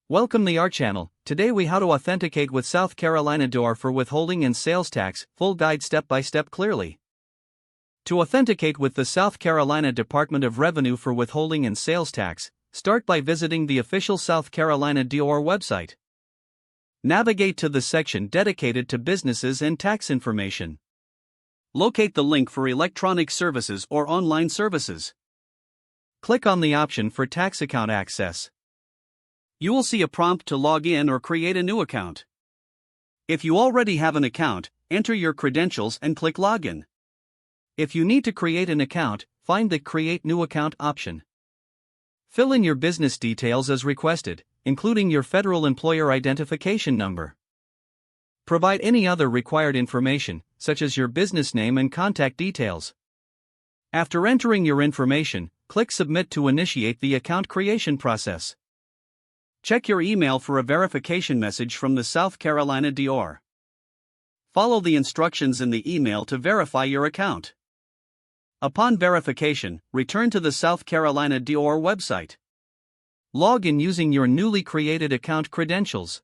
Welcome to our channel. Today we how to authenticate with South Carolina DOR for withholding and sales tax, full guide step by step clearly. To authenticate with the South Carolina Department of Revenue for withholding and sales tax, start by visiting the official South Carolina DOR website. Navigate to the section dedicated to businesses and tax information. Locate the link for electronic services or online services. Click on the option for tax account access. You will see a prompt to log in or create a new account. If you already have an account, enter your credentials and click Login. If you need to create an account, find the Create New Account option. Fill in your business details as requested, including your federal employer identification number. Provide any other required information, such as your business name and contact details. After entering your information, click Submit to initiate the account creation process. Check your email for a verification message from the South Carolina DOR. Follow the instructions in the email to verify your account. Upon verification, return to the South Carolina DOR website. Log in using your newly created account credentials.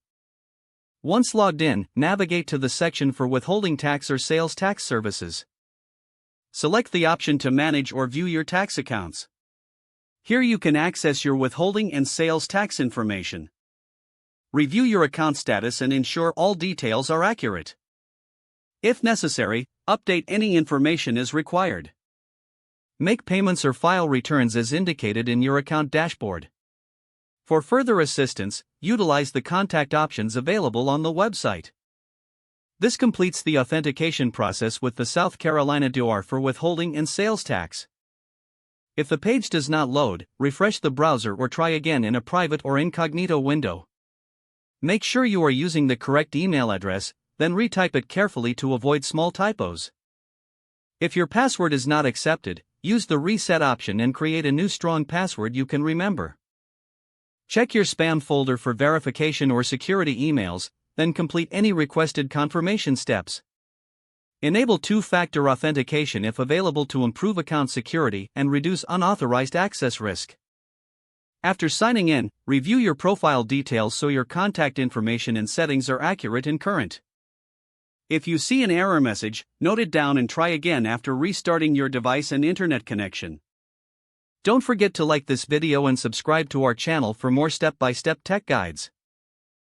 Once logged in, navigate to the section for withholding tax or sales tax services. Select the option to manage or view your tax accounts. Here you can access your withholding and sales tax information. Review your account status and ensure all details are accurate. If necessary, update any information as required. Make payments or file returns as indicated in your account dashboard. For further assistance, utilize the contact options available on the website. This completes the authentication process with the South Carolina DOR for withholding and sales tax. If the page does not load, refresh the browser or try again in a private or incognito window. Make sure you are using the correct email address, then retype it carefully to avoid small typos. If your password is not accepted, use the reset option and create a new strong password you can remember. Check your spam folder for verification or security emails, then complete any requested confirmation steps. Enable two-factor authentication if available to improve account security and reduce unauthorized access risk. After signing in, review your profile details so your contact information and settings are accurate and current. If you see an error message, note it down and try again after restarting your device and internet connection. Don't forget to like this video and subscribe to our channel for more step-by-step tech guides.